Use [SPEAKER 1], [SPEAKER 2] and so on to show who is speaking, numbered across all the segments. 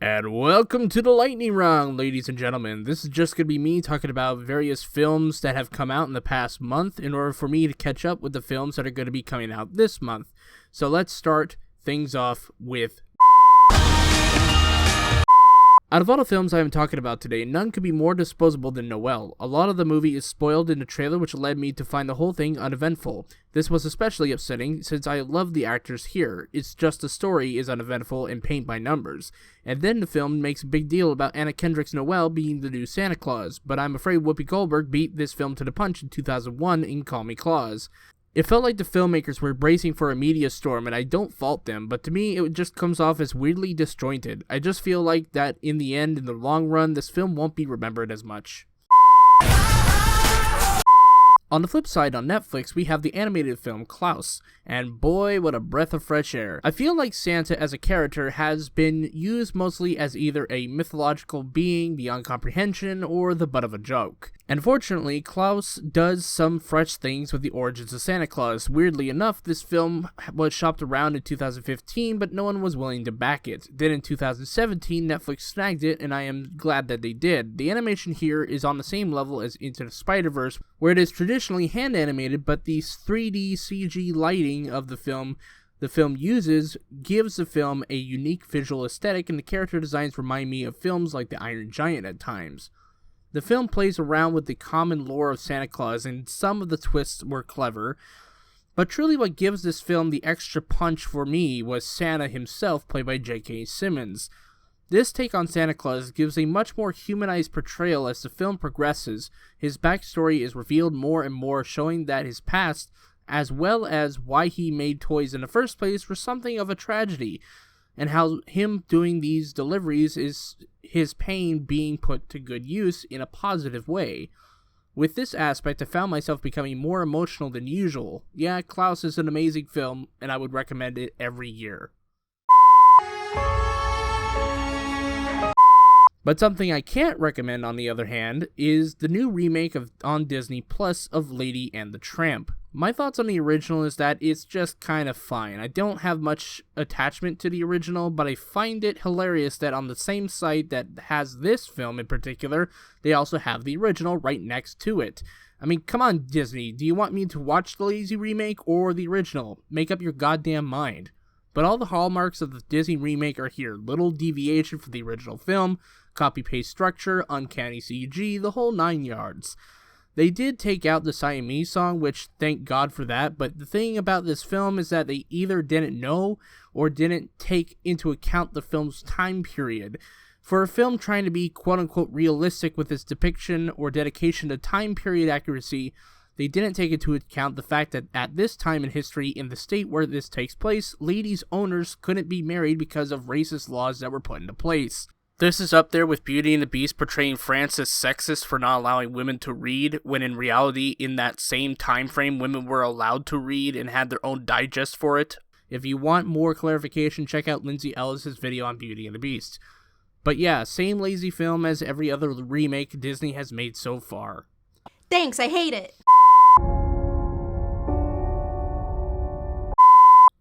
[SPEAKER 1] And welcome to the lightning round, ladies and gentlemen. This is just going to be me talking about various films that have come out in the past month in order for me to catch up with the films that are going to be coming out this month. So let's start things off with... Out of all the films I am talking about today, none could be more disposable than Noelle. A lot of the movie is spoiled in the trailer, which led me to find the whole thing uneventful. This was especially upsetting since I love the actors here. It's just the story is uneventful and paint by numbers. And then the film makes a big deal about Anna Kendrick's Noelle being the new Santa Claus, but I'm afraid Whoopi Goldberg beat this film to the punch in 2001 in Call Me Klaus. It felt like the filmmakers were bracing for a media storm, and I don't fault them, but to me it just comes off as weirdly disjointed. I just feel like that in the end, in the long run, this film won't be remembered as much. On the flip side, on Netflix, we have the animated film Klaus, and boy, what a breath of fresh air. I feel like Santa as a character has been used mostly as either a mythological being beyond comprehension or the butt of a joke. Unfortunately, Klaus does some fresh things with the origins of Santa Claus. Weirdly enough, this film was shopped around in 2015, but no one was willing to back it. Then in 2017, Netflix snagged it, and I am glad that they did. The animation here is on the same level as Into the Spider-Verse, where it is traditionally hand animated, but the 3D CG lighting of the film uses gives the film a unique visual aesthetic, and the character designs remind me of films like The Iron Giant at times. The film plays around with the common lore of Santa Claus, and some of the twists were clever, but truly what gives this film the extra punch for me was Santa himself, played by J.K. Simmons. This take on Santa Claus gives a much more humanized portrayal as the film progresses. His backstory is revealed more and more, showing that his past, as well as why he made toys in the first place, were something of a tragedy, and how him doing these deliveries is his pain being put to good use in a positive way. With this aspect, I found myself becoming more emotional than usual. Yeah, Klaus is an amazing film, and I would recommend it every year. But something I can't recommend, on the other hand, is the new remake on Disney Plus of Lady and the Tramp. My thoughts on the original is that it's just kind of fine. I don't have much attachment to the original, but I find it hilarious that on the same site that has this film in particular, they also have the original right next to it. I mean, come on, Disney, do you want me to watch the lazy remake or the original? Make up your goddamn mind. But all the hallmarks of the Disney remake are here. Little deviation from the original film, copy-paste structure, uncanny CG, the whole 9 yards. They did take out the Siamese song, which thank God for that, but the thing about this film is that they either didn't know or didn't take into account the film's time period. For a film trying to be quote-unquote realistic with its depiction or dedication to time period accuracy, they didn't take into account the fact that at this time in history, in the state where this takes place, ladies' owners couldn't be married because of racist laws that were put into place. This is up there with Beauty and the Beast portraying France as sexist for not allowing women to read, when in reality, in that same time frame, women were allowed to read and had their own digest for it. If you want more clarification, check out Lindsay Ellis' video on Beauty and the Beast. But yeah, same lazy film as every other remake Disney has made so far.
[SPEAKER 2] Thanks, I hate it.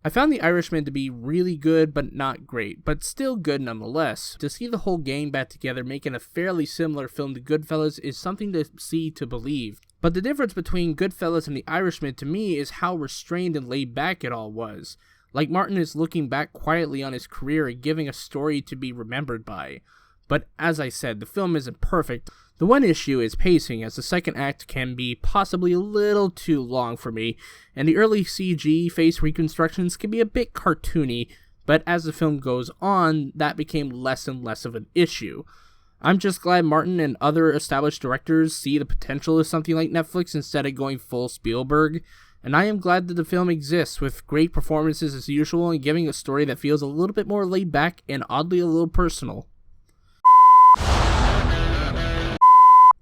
[SPEAKER 1] I found The Irishman to be really good, but not great, but still good nonetheless. To see the whole gang back together making a fairly similar film to Goodfellas is something to see to believe. But the difference between Goodfellas and The Irishman to me is how restrained and laid back it all was. Like Martin is looking back quietly on his career and giving a story to be remembered by. But as I said, the film isn't perfect. The one issue is pacing, as the second act can be possibly a little too long for me, and the early CG face reconstructions can be a bit cartoony, but as the film goes on, that became less and less of an issue. I'm just glad Martin and other established directors see the potential of something like Netflix instead of going full Spielberg, and I am glad that the film exists, with great performances as usual and giving a story that feels a little bit more laid back and oddly a little personal.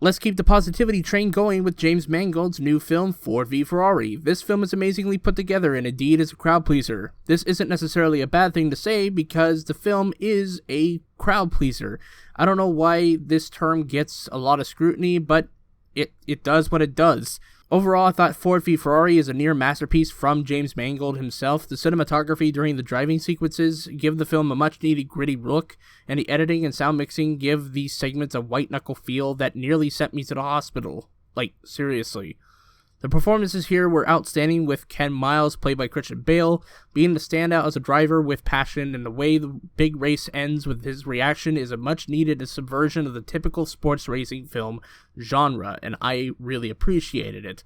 [SPEAKER 1] Let's keep the positivity train going with James Mangold's new film, Ford v Ferrari. This film is amazingly put together and indeed is a crowd pleaser. This isn't necessarily a bad thing to say because the film is a crowd pleaser. I don't know why this term gets a lot of scrutiny, but it does what it does. Overall, I thought Ford v Ferrari is a near masterpiece from James Mangold himself. The cinematography during the driving sequences give the film a much-needed gritty look, and the editing and sound mixing give these segments a white-knuckle feel that nearly sent me to the hospital. Like, seriously. The performances here were outstanding, with Ken Miles, played by Christian Bale, being the standout as a driver with passion, and the way the big race ends with his reaction is a much-needed subversion of the typical sports racing film genre, and I really appreciated it.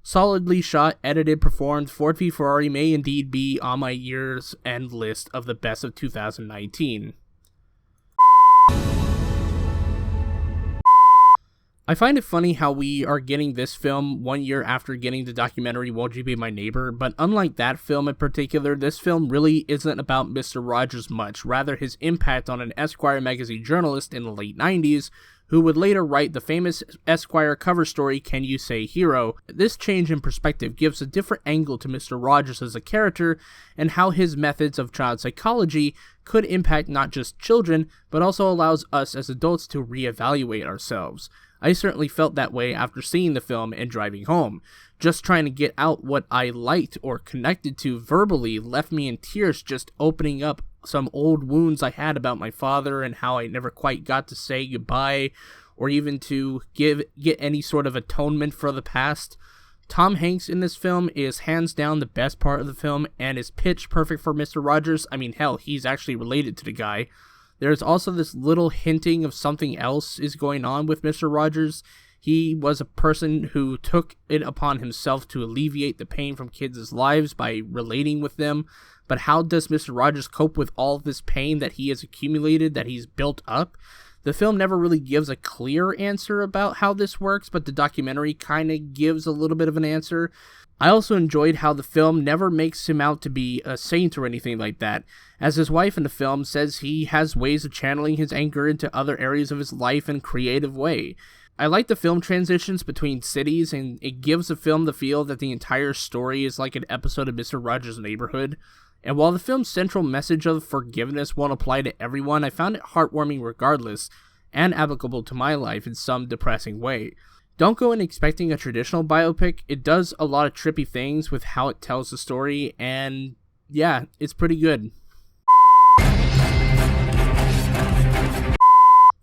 [SPEAKER 1] Solidly shot, edited, performed, Ford v Ferrari may indeed be on my year's end list of the best of 2019. I find it funny how we are getting this film 1 year after getting the documentary Won't You Be My Neighbor, but unlike that film in particular, this film really isn't about Mr. Rogers much, rather his impact on an Esquire magazine journalist in the late 90s, who would later write the famous Esquire cover story, Can You Say Hero? This change in perspective gives a different angle to Mr. Rogers as a character, and how his methods of child psychology could impact not just children, but also allows us as adults to reevaluate ourselves. I certainly felt that way after seeing the film and driving home. Just trying to get out what I liked or connected to verbally left me in tears, just opening up some old wounds I had about my father and how I never quite got to say goodbye or even to get any sort of atonement for the past. Tom Hanks in this film is hands down the best part of the film and is pitch perfect for Mr. Rogers. I mean, hell, he's actually related to the guy. There's also this little hinting of something else is going on with Mr. Rogers. He was a person who took it upon himself to alleviate the pain from kids' lives by relating with them. But how does Mr. Rogers cope with all of this pain that he has accumulated, that he's built up? The film never really gives a clear answer about how this works, but the documentary kind of gives a little bit of an answer. I also enjoyed how the film never makes him out to be a saint or anything like that, as his wife in the film says he has ways of channeling his anger into other areas of his life in a creative way. I like the film transitions between cities, and it gives the film the feel that the entire story is like an episode of Mr. Rogers' Neighborhood. And while the film's central message of forgiveness won't apply to everyone, I found it heartwarming regardless, and applicable to my life in some depressing way. Don't go in expecting a traditional biopic. It does a lot of trippy things with how it tells the story, and yeah, it's pretty good.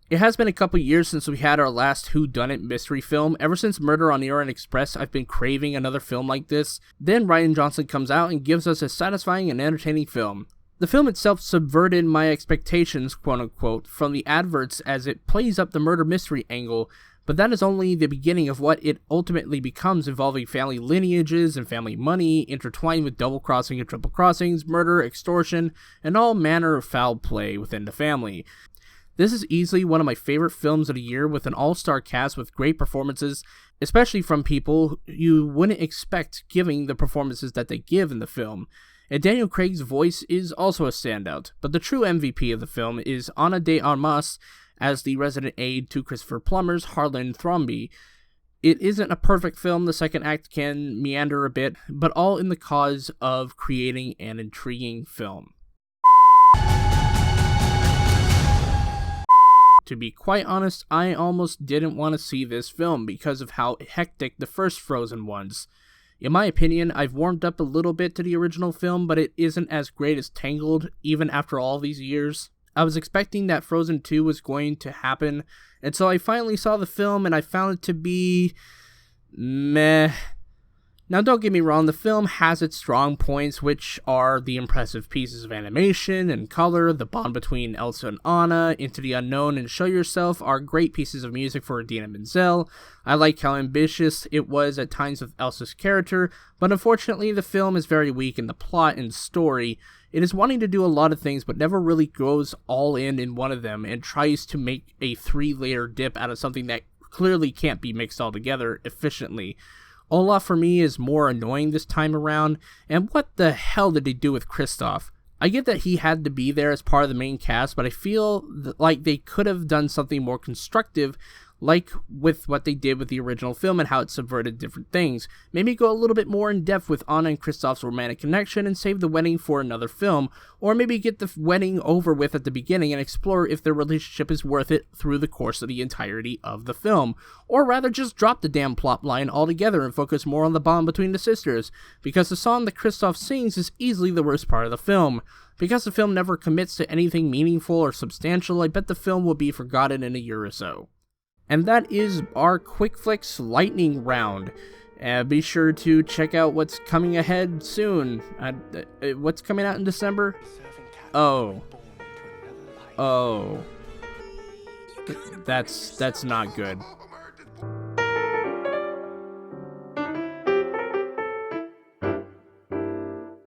[SPEAKER 1] It has been a couple years since we had our last whodunit mystery film. Ever since Murder on the Orient Express, I've been craving another film like this. Then Rian Johnson comes out and gives us a satisfying and entertaining film. The film itself subverted my expectations, quote-unquote, from the adverts as it plays up the murder mystery angle, but that is only the beginning of what it ultimately becomes, involving family lineages and family money, intertwined with double-crossing and triple crossings, murder, extortion, and all manner of foul play within the family. This is easily one of my favorite films of the year, with an all-star cast with great performances, especially from people you wouldn't expect giving the performances that they give in the film. And Daniel Craig's voice is also a standout, but the true MVP of the film is Ana de Armas as the resident aide to Christopher Plummer's Harlan Thrombey. It isn't a perfect film, the second act can meander a bit, but all in the cause of creating an intriguing film. To be quite honest, I almost didn't want to see this film because of how hectic the first Frozen was. In my opinion, I've warmed up a little bit to the original film, but it isn't as great as Tangled, even after all these years. I was expecting that Frozen 2 was going to happen, and so I finally saw the film and I found it to be meh. Now, don't get me wrong, the film has its strong points, which are the impressive pieces of animation and color, the bond between Elsa and Anna, Into the Unknown and Show Yourself are great pieces of music for Idina Menzel. I like how ambitious it was at times with Elsa's character, but unfortunately the film is very weak in the plot and story. It is wanting to do a lot of things, but never really goes all in one of them, and tries to make a 3-layer dip out of something that clearly can't be mixed all together efficiently. Olaf for me is more annoying this time around, and what the hell did they do with Kristoff? I get that he had to be there as part of the main cast, but I feel like they could have done something more constructive, like with what they did with the original film and how it subverted different things. Maybe go a little bit more in depth with Anna and Kristoff's romantic connection and save the wedding for another film, or maybe get the wedding over with at the beginning and explore if their relationship is worth it through the course of the entirety of the film, or rather just drop the damn plot line altogether and focus more on the bond between the sisters, because the song that Kristoff sings is easily the worst part of the film. Because the film never commits to anything meaningful or substantial, I bet the film will be forgotten in a year or so. And that is our Quickflicks lightning round. Be sure to check out what's coming ahead soon. What's coming out in December? Oh. That's not good.